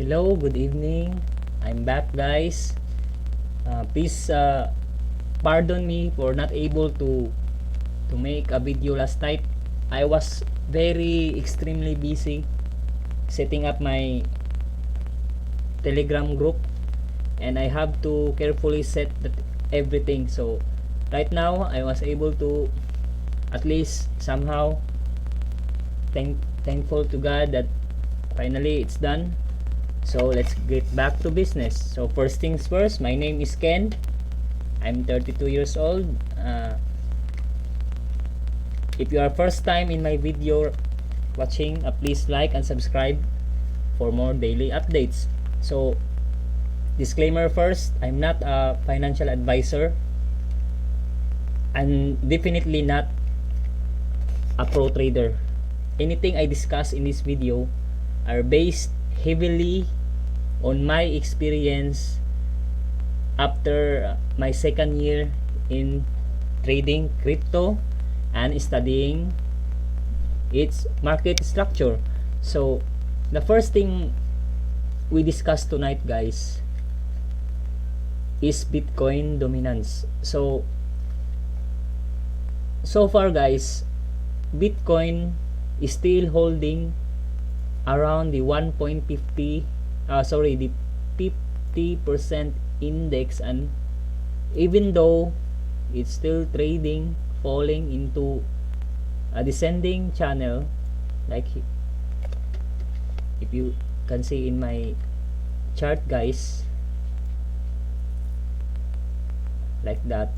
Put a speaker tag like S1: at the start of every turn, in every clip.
S1: Hello, good evening. I'm back, guys. Please pardon me for not able to make a video last night. I was very extremely busy setting up my Telegram group, and I have to carefully set everything. So right now I was able to at least somehow thankful to God that finally it's done. So let's get back to business. So first things first, my name is Ken. I'm 32 years old. If you are first time in my video watching, please like and subscribe for more daily updates. So disclaimer first, I'm not a financial advisor. I'm definitely not a pro trader. Anything I discuss in this video are based heavily on my experience after my second year in trading crypto and studying its market structure. So the first thing we discuss tonight, guys, is Bitcoin dominance. So far, guys, Bitcoin is still holding around the 50% index, and even though it's still trading, falling into a descending channel, like if you can see in my chart, guys, like that.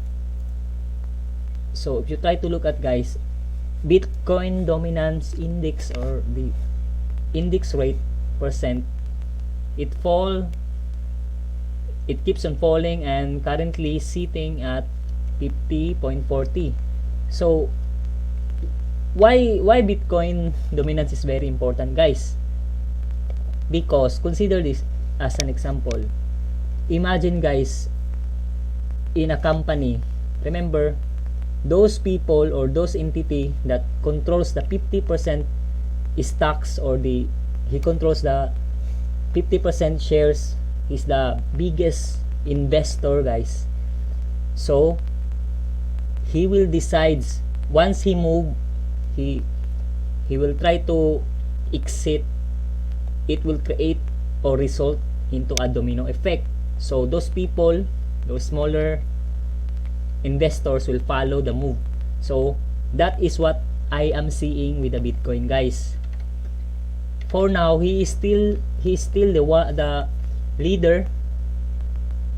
S1: So if you try to look at, guys, Bitcoin dominance index, or the index rate percent, it keeps on falling and currently sitting at 50.40. So why Bitcoin dominance is very important, guys? Because consider this as an example. Imagine, guys, in a company, remember, those people or those entity that controls the 50% stocks, or he controls the 50% shares, is the biggest investor, guys. So he will decide, once he will try to exit. It will create or result into a domino effect. So those people, those smaller investors, will follow the move. So that is what I am seeing with the Bitcoin, guys. For now, he's still the leader,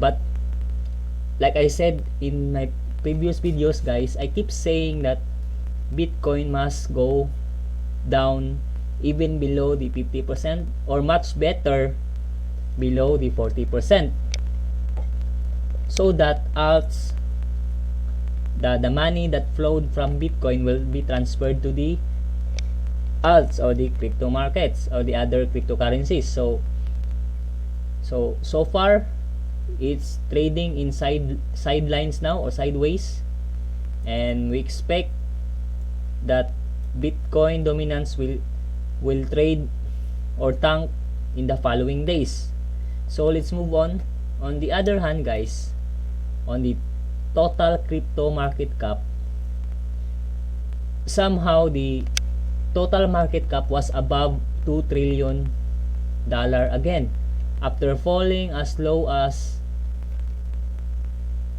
S1: but like I said in my previous videos, guys, I keep saying that Bitcoin must go down even below the 50%, or much better below the 40%, so that alts, the money that flowed from Bitcoin will be transferred to the alts, or the crypto markets, or the other cryptocurrencies. So far it's trading in sidelines now, or sideways, and we expect that Bitcoin dominance will trade or tank in the following days. So let's move on. On the other hand, guys, on the total crypto market cap, somehow the total market cap was above $2 trillion again, after falling as low as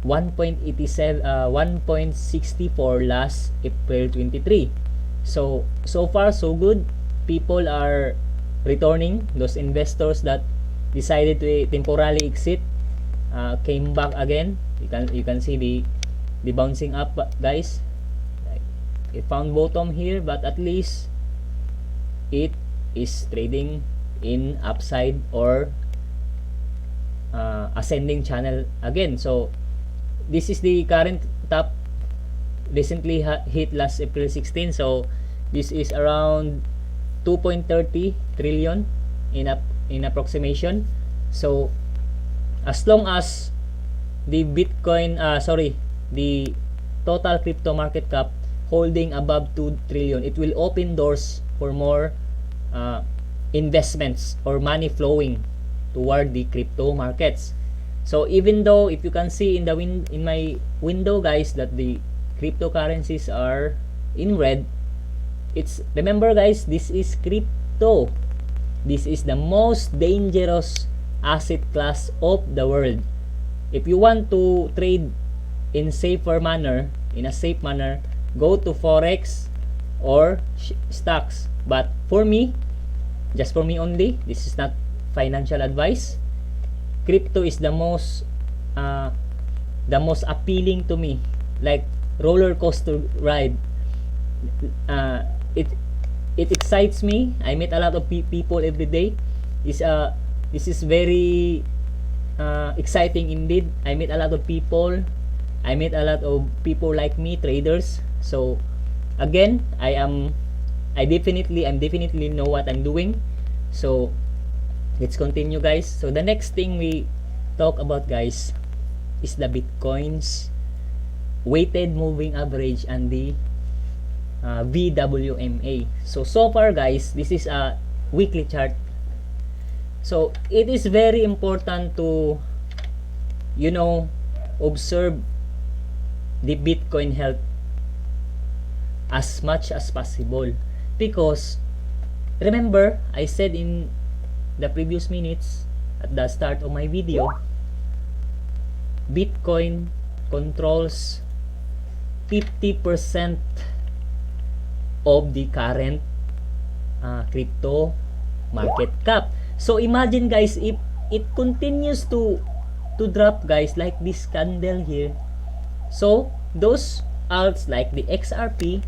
S1: 1.64 last April 23. So far so good. People are returning. Those investors that decided to temporarily exit came back again. You can see the bouncing up, guys. It found bottom here, but at least it is trading in upside or ascending channel again. So this is the current top, recently hit last April 16. So this is around 2.30 trillion in approximation. So as long as the Bitcoin the total crypto market cap holding above 2 trillion, it will open doors for more investments or money flowing toward the crypto markets. So even though if you can see in the in my window guys that the cryptocurrencies are in red, it's, remember guys, this is crypto. This is the most dangerous asset class of the world. If you want to trade in safer manner, in a safe manner, go to forex or stocks. But for me, just for me only, this is not financial advice, crypto is the most appealing to me, like roller coaster ride. It excites me. I meet a lot of people every day. This is very exciting indeed. I meet a lot of people. I meet a lot of people like me, traders. So again, I'm definitely know what I'm doing. So let's continue guys. So the next thing we talk about guys is the Bitcoin's weighted moving average and the VWMA. So far guys, this is a weekly chart. So it is very important to, you know, observe the Bitcoin health as much as possible, because remember I said in the previous minutes at the start of my video, Bitcoin controls 50% of the current crypto market cap. So imagine guys, if it continues to drop guys, like this candle here, so those alts like the XRP,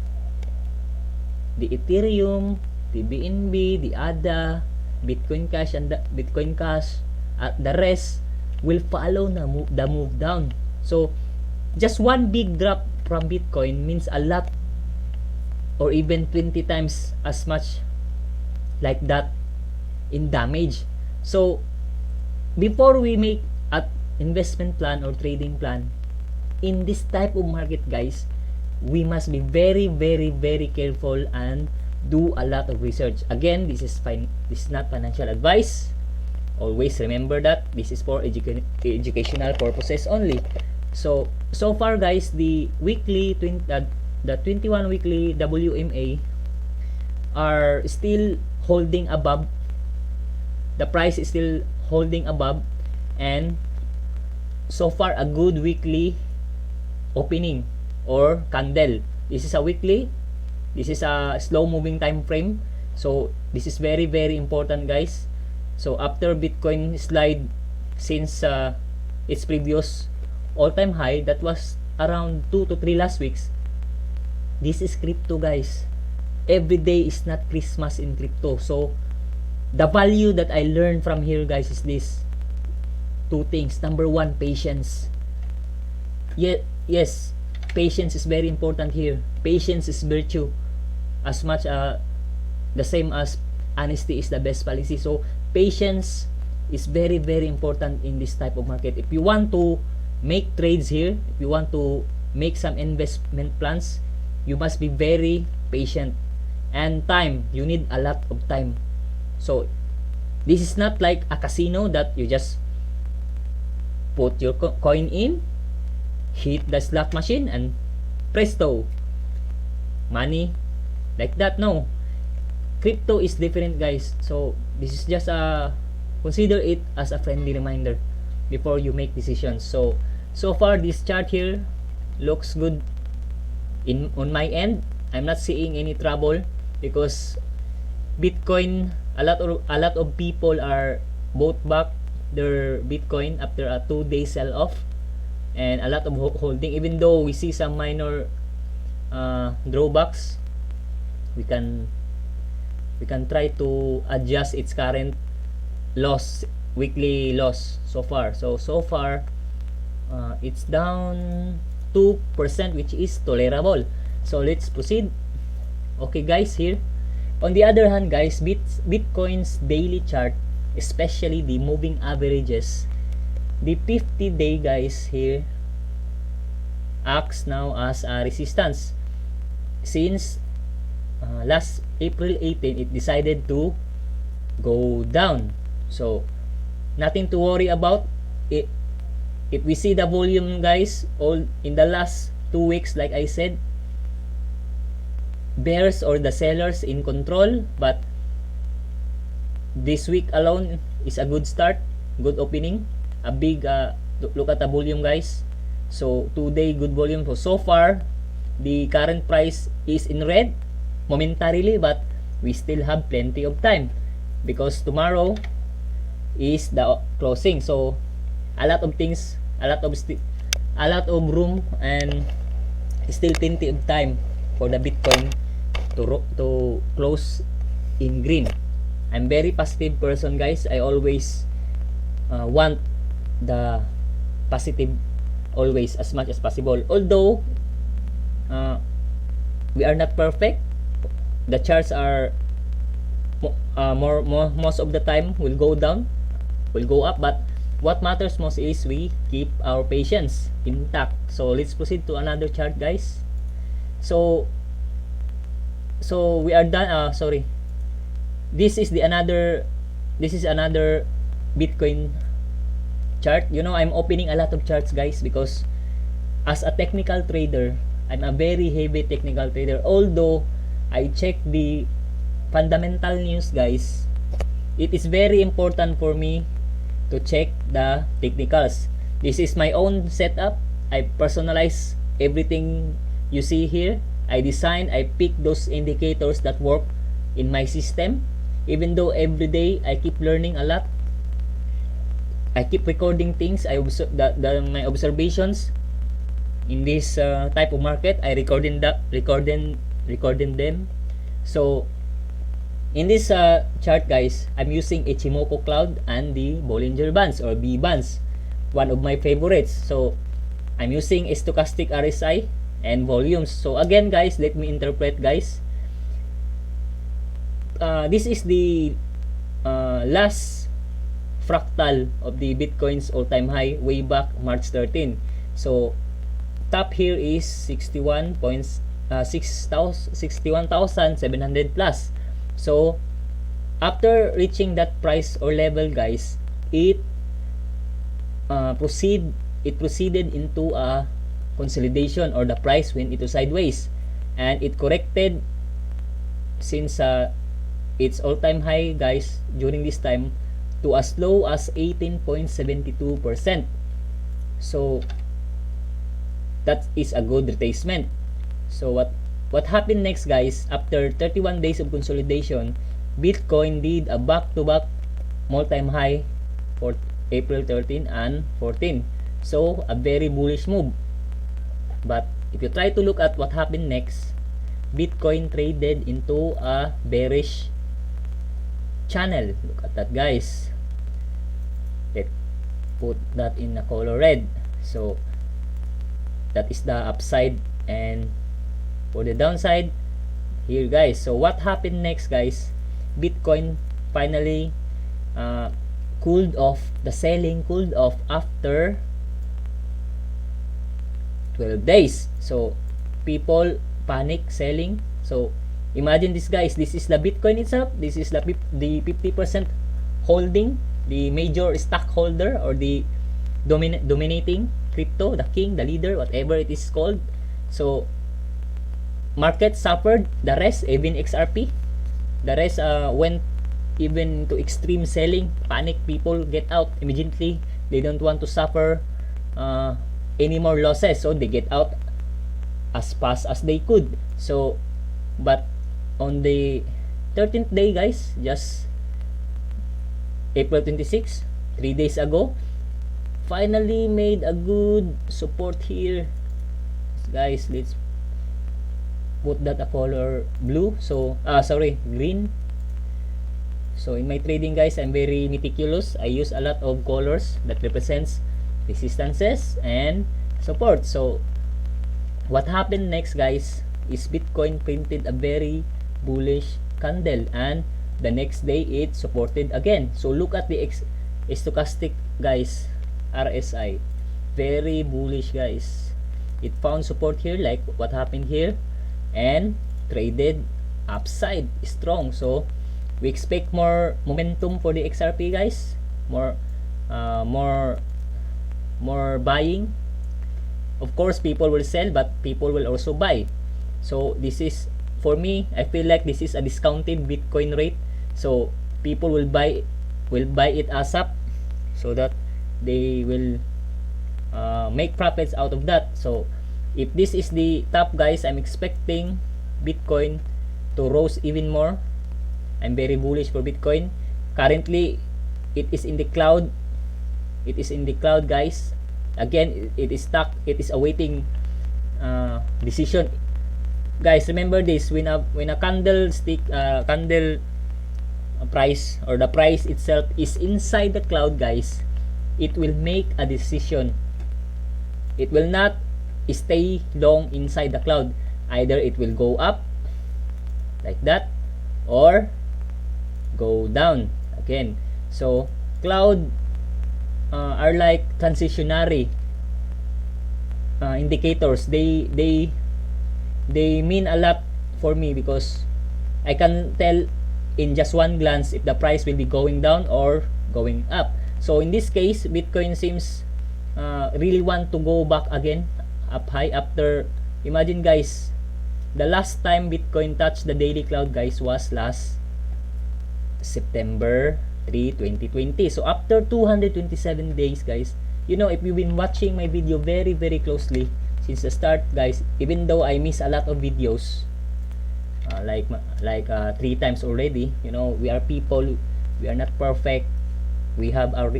S1: the Ethereum, the BNB, the ADA, Bitcoin Cash, and the Bitcoin Cash, the rest will follow the move down. So just one big drop from Bitcoin means a lot, or even 20 times as much like that in damage. So before we make an investment plan or trading plan in this type of market guys, we must be very careful and do a lot of research. Again, this is not financial advice. Always remember that this is for educational purposes only. So far guys, the weekly the 21 weekly WMA are still holding above. The price is still holding above, and so far a good weekly opening or candle. This is a weekly, this is a slow moving time frame. So this is very important guys. So after Bitcoin slide since its previous all-time high, that was around 2 to 3 last weeks, this is crypto guys. Every day is not Christmas in crypto. So the value that I learned from here guys is this: two things. Number one, patience. Yes, patience is very important here. Patience is virtue, as much the same as honesty is the best policy. So patience is very important in this type of market. If you want to make trades here, if you want to make some investment plans, you must be very patient. And time, you need a lot of time. So this is not like a casino that you just put your coin in, hit the slot machine, and presto, money, like that. No, crypto is different guys. So this is just consider it as a friendly reminder before you make decisions. So far this chart here looks good on my end. I'm not seeing any trouble, because Bitcoin, a lot of people are bought back their Bitcoin after a 2-day sell-off, and a lot of holding. Even though we see some minor drawbacks, we can try to adjust its current loss, weekly loss so far. So far it's down 2%, which is tolerable. So let's proceed. Okay guys, here on the other hand guys, Bitcoin's daily chart, especially the moving averages, the 50-day guys here acts now as a resistance. Since last April 18, it decided to go down. So nothing to worry about. If we see the volume, guys, all in the last 2 weeks, like I said, bears or the sellers in control, but this week alone is a good start, good opening, a big look at the volume, guys. So today good volume. So far the current price is in red momentarily, but we still have plenty of time because tomorrow is the closing. So a lot of things, a lot of room, and still plenty of time for the Bitcoin to close in green. I'm very positive person, guys. I always want the positive always as much as possible. Although we are not perfect, the charts are most of the time will go down, will go up, but what matters most is we keep our patience intact. So let's proceed to another chart, guys. So we are done. Sorry, this is another Bitcoin chart. You know, I'm opening a lot of charts, guys, because as a technical trader, I'm a very heavy technical trader. Although I check the fundamental news, guys, it is very important for me to check the technicals. This is my own setup. I personalize everything you see here. I pick those indicators that work in my system. Even though every day I keep learning a lot, I keep recording things. I observe my observations in this type of market. I recording them. So in this chart, guys, I'm using Ichimoku cloud and the Bollinger Bands or B Bands, one of my favorites. So I'm using stochastic RSI and volumes. So again, guys, let me interpret, guys. This is the last fractal of the Bitcoin's all-time high way back March 13. So top here is 61,700 plus. So after reaching that price or level, guys, it proceeded into a consolidation, or the price went into sideways, and it corrected since its all-time high, guys, during this time to as low as 18.72%. So that is a good retracement. So what happened next, guys? After 31 days of consolidation, Bitcoin did a back-to-back all-time high for April 13 and 14. So a very bullish move. But if you try to look at what happened next, Bitcoin traded into a bearish channel. Look at that, guys. Let's put that in a color red. So that is the upside, and for the downside here, guys. So what happened next, guys? Bitcoin finally cooled off. The selling cooled off after 12 days. So people panic selling. So imagine this, guys. This is the Bitcoin itself. This is the 50% holding, the major stockholder, or the dominating crypto, the king, the leader, whatever it is called. So market suffered. The rest, even XRP, the rest went even to extreme selling. Panic, people get out immediately. They don't want to suffer any more losses, so they get out as fast as they could. So but on the 13th day, guys, just April 26, 3 days ago, finally made a good support here, guys. Let's put that a color blue. So green. So in my trading, guys, I'm very meticulous. I use a lot of colors that represents resistances and support. So what happened next, guys, is Bitcoin printed a very bullish candle, and the next day it supported again. So look at the stochastic, guys, RSI, very bullish, guys. It found support here, like what happened here, and traded upside strong. So we expect more momentum for the XRP, guys, more more buying, of course people will sell, but people will also buy. So this is, for me, I feel like this is a discounted Bitcoin rate. So people will buy it ASAP, so that they will make profits out of that. So if this is the top, guys, I'm expecting Bitcoin to rise even more. I'm very bullish for Bitcoin. Currently it is in the cloud. It is in the cloud, guys. Again, it is stuck. It is awaiting decision. Guys, remember this: when a candlestick candle price, or the price itself, is inside the cloud, guys, it will make a decision. It will not stay long inside the cloud. Either it will go up like that, or go down again. So cloud are like transitionary indicators. They mean a lot for me, because I can tell in just one glance if the price will be going down or going up. So in this case, Bitcoin seems really want to go back again up high after, imagine guys, the last time Bitcoin touched the daily cloud, guys, was last September 3, 2020. So after 227 days, guys, you know, if you've been watching my video very closely since the start, guys, even though I miss a lot of videos, like 3 times already, you know, we are people, we are not perfect, we have our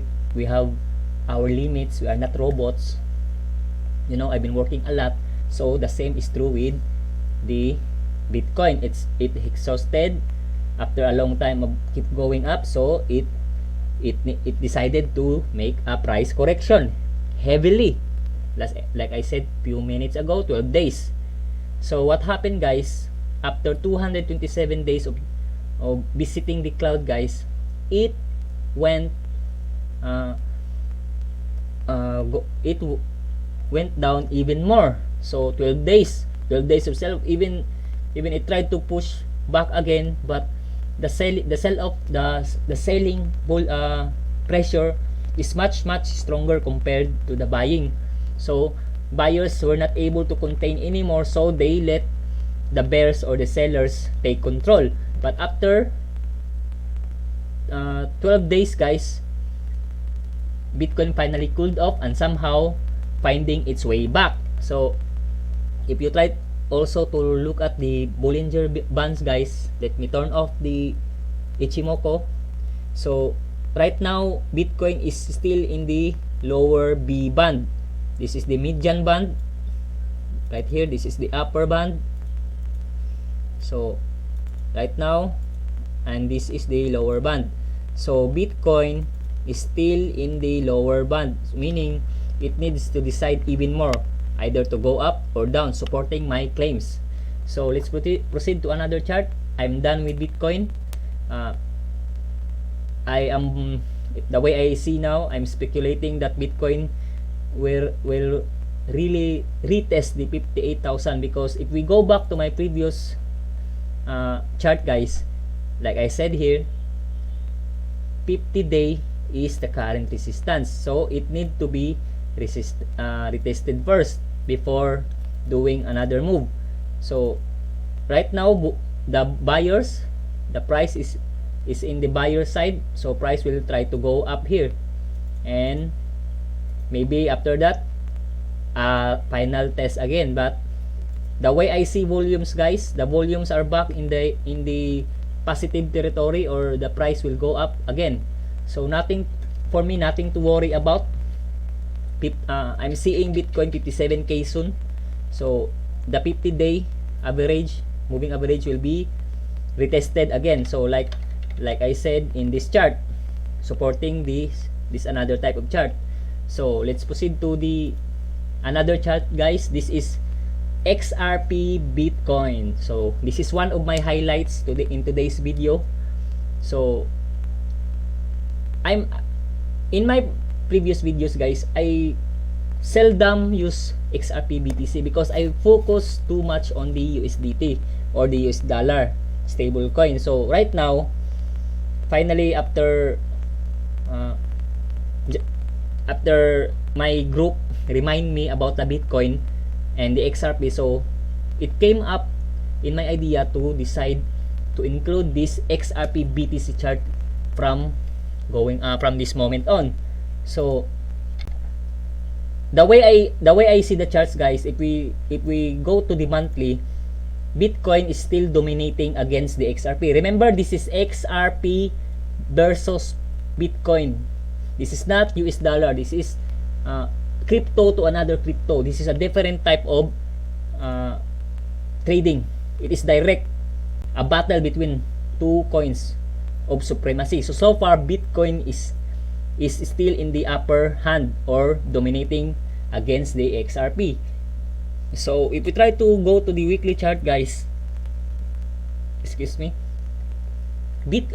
S1: limits, we are not robots, you know. I've been working a lot. So the same is true with the Bitcoin. It exhausted after a long time of keep going up, so it decided to make a price correction heavily, like I said few minutes ago, 12 days. So what happened, guys, after 227 days of visiting the cloud, guys, it went went down even more. So 12 days of sell, even it tried to push back again, but the selling pressure is much stronger compared to the buying. So buyers were not able to contain anymore, so they let the bears or the sellers take control. But after 12 days, guys, Bitcoin finally cooled off and somehow finding its way back. So if you try also to look at the Bollinger Bands, guys, let me turn off the Ichimoku. So right now Bitcoin is still in the lower B band. This is the median band right here, this is the upper band. So right now, and this is the lower band. So Bitcoin is still in the lower band, meaning it needs to decide even more, either to go up or down, supporting my claims. So let's proceed to another chart. I'm done with Bitcoin. I am, the way I see now, I'm speculating that Bitcoin will really retest the 58,000, because if we go back to my previous chart, guys, like I said here, 50-day is the current resistance, so it need to be retested first before doing another move. So right now the buyers, the price is in the buyer side, so price will try to go up here, and maybe after that final test again. But the way I see volumes, guys, the volumes are back in the positive territory, or the price will go up again. So nothing for me, nothing to worry about. I'm seeing Bitcoin 57k soon. So the 50-day average, moving average, will be retested again. So like I said in this chart, supporting this another type of chart. So let's proceed to the another chart, guys. This is XRP Bitcoin. So this is one of my highlights in today's video. So I'm in my previous videos, guys, I seldom use XRPBTC because I focus too much on the USDT or the US dollar stable coin. So right now, finally, after after my group remind me about the Bitcoin and the XRP, so it came up in my idea to decide to include this XRP BTC chart from from this moment on. So the way I see the charts, guys, if we go to the monthly, Bitcoin is still dominating against the XRP. Remember, this is XRP versus Bitcoin. This is not US dollar. This is crypto to another crypto. This is a different type of trading. It is direct, a battle between two coins of supremacy. So far, Bitcoin is still in the upper hand or dominating against the XRP. So if we try to go to the weekly chart, guys, excuse me, the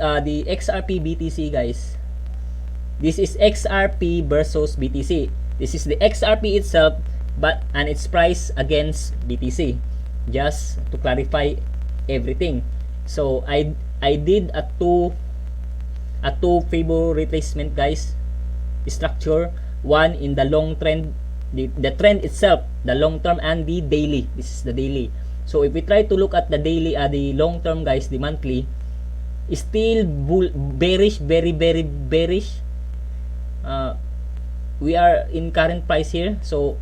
S1: XRP BTC, guys, this is XRP versus BTC. This is the XRP itself, and its price against BTC, just to clarify everything. So I did a two favor retracement, guys, structure, one in the long trend, the trend itself, the long term, and the daily. This is the daily. So if we try to look at the daily, the long term, guys, the monthly is still bearish, very bearish. We are in current price here, so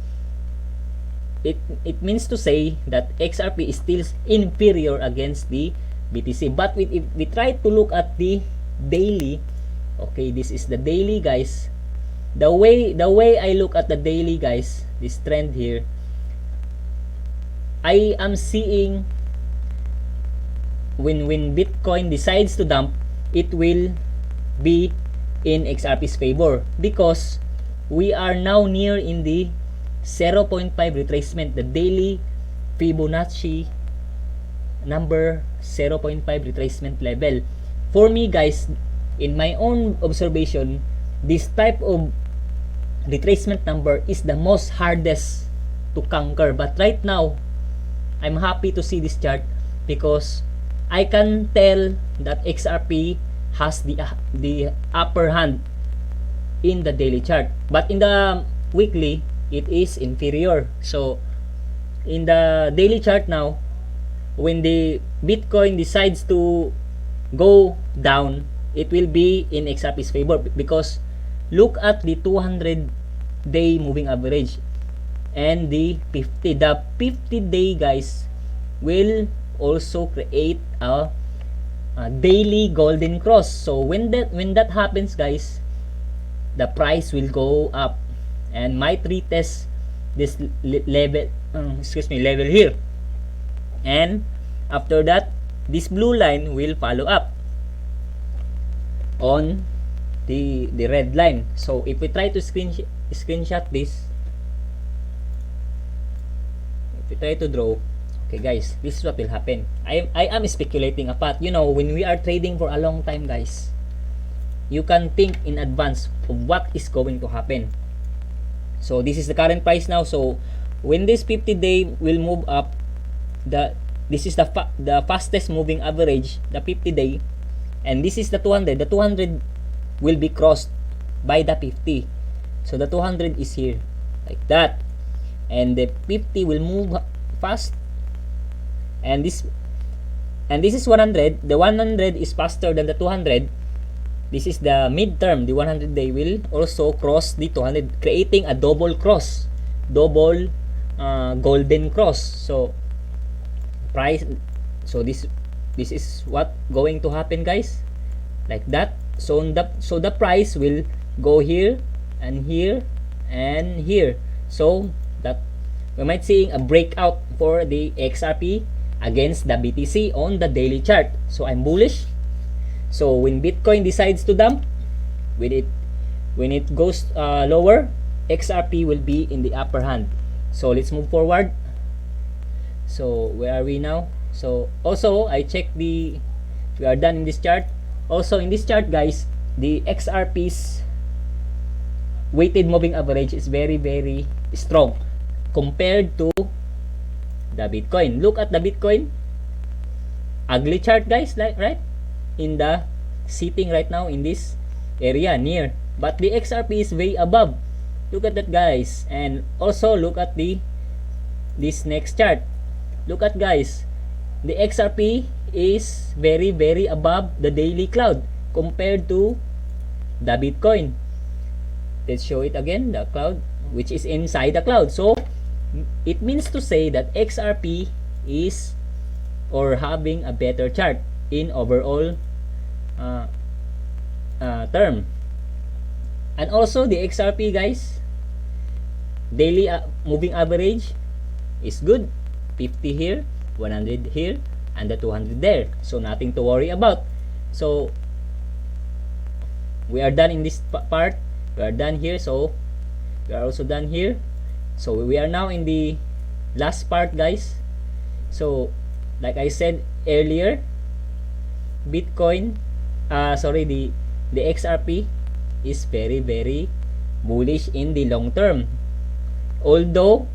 S1: it means to say that XRP is still inferior against the BTC. But if we try to look at the daily, okay, this is the daily, guys. The way I look at the daily, guys, this trend here, I am seeing when Bitcoin decides to dump, it will be in XRP's favor, because we are now near in the 0.5 retracement, the daily Fibonacci number 0.5 retracement level. For me, guys, in my own observation, this type of retracement number is the most hardest to conquer. But right now, I'm happy to see this chart because I can tell that XRP has the upper hand in the daily chart. But in the weekly, it is inferior. So in the daily chart now, when the Bitcoin decides to go down, it will be in XRP's favor, because look at the 200-day moving average and the 50. The 50-day, guys, will also create a daily golden cross. So when that happens, guys, the price will go up and might retest this level level here, and after that, this blue line will follow up on the red line. So if we try to screenshot this, if we try to draw, okay, guys, this is what will happen. I am speculating a path. You know, when we are trading for a long time, guys, you can think in advance of what is going to happen. So this is the current price now. So when this 50-day will move up, this is the fastest moving average, the 50-day, and this is the 200. The 200 will be crossed by the 50. So the 200 is here, like that, and the 50 will move fast, and this is 100. The 100 is faster than the 200. This is the midterm. The 100-day will also cross the 200, creating a double cross, double golden cross. So price, so this is what going to happen, guys, like that. So the price will go here and here and here, so that we might seeing a breakout for the XRP against the BTC on the daily chart. So I'm bullish. So when Bitcoin decides to dump, when it goes lower, XRP will be in the upper hand. So let's move forward. So where are we now? So also I check we are done in this chart. Also in this chart, guys, the XRP's weighted moving average is very strong compared to the Bitcoin. Look at the Bitcoin, ugly chart, guys, right? In the sitting right now in this area near but the XRP is way above. Look at that, guys. And also look at this next chart. Look at, guys, the XRP is very very above the daily cloud compared to the Bitcoin. Let's show it again, the cloud, which is inside the cloud. So it means to say that XRP is or having a better chart in overall term. And also the XRP, guys, daily moving average is good. 50 here, 100 here, and the 200 there. So nothing to worry about. So we are done in this part. We are done here. So we are also done here. So we are now in the last part, guys. So like I said earlier, Bitcoin, the XRP is very very bullish in the long term. Although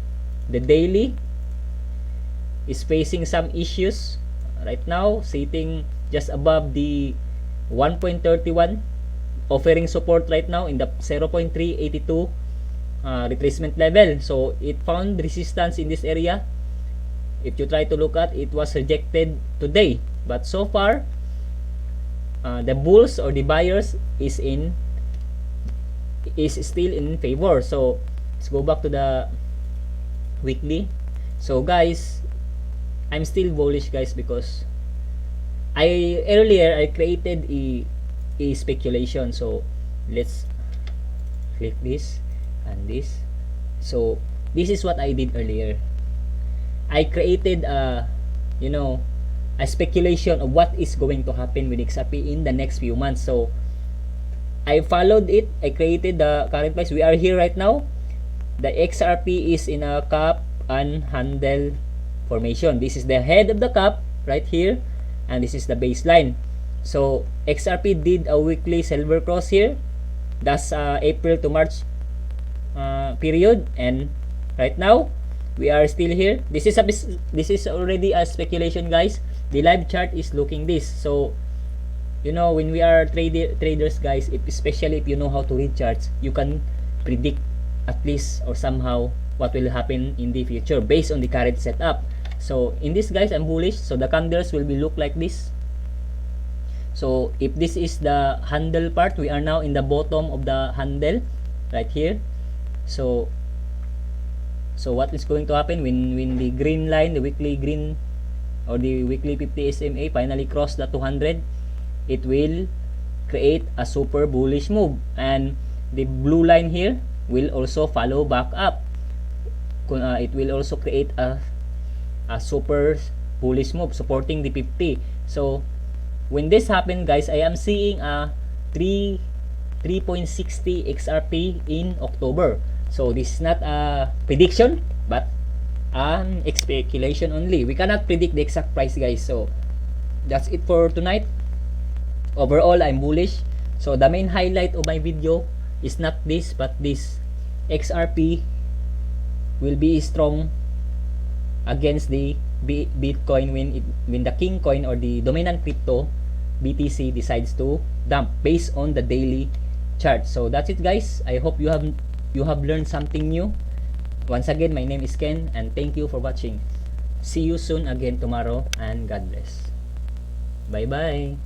S1: the daily is facing some issues right now, sitting just above the 1.31, offering support right now in the 0.382 retracement level. So it found resistance in this area. If you try to look at, it was rejected today, but so far the bulls or the buyers is still in favor. So let's go back to the weekly. So guys, I'm still bullish, guys, because earlier I created a speculation. So let's click this and this. So this is what I did earlier. I created a speculation of what is going to happen with XRP in the next few months. So I followed it. I created the current price. We are here right now. The XRP is in a cup and handle formation. This is the head of the cup right here, and this is the baseline. So XRP did a weekly silver cross here. That's April to March period, and right now we are still here. This is already a speculation, guys. The live chart is looking this. So when we are traders, guys, especially if you know how to read charts, you can predict at least or somehow what will happen in the future based on the current setup. So in this, guys, I'm bullish. So the candles will be look like this. So if this is the handle part, we are now in the bottom of the handle right here. So what is going to happen when the green line, the weekly green or the weekly 50 SMA finally cross the 200, it will create a super bullish move, and the blue line here will also follow back up. It will also create a super bullish move supporting the 50. So when this happens, guys, I am seeing a 3.60 XRP in October. So this is not a prediction, but an speculation only. We cannot predict the exact price, guys. So that's it for tonight. Overall, I'm bullish. So the main highlight of my video is not this, but this. XRP will be strong against the Bitcoin when the king coin or the dominant crypto BTC decides to dump based on the daily chart. So that's it, guys. I hope you have learned something new. Once again, my name is Ken, and thank you for watching. See you soon again tomorrow, and God bless. Bye bye.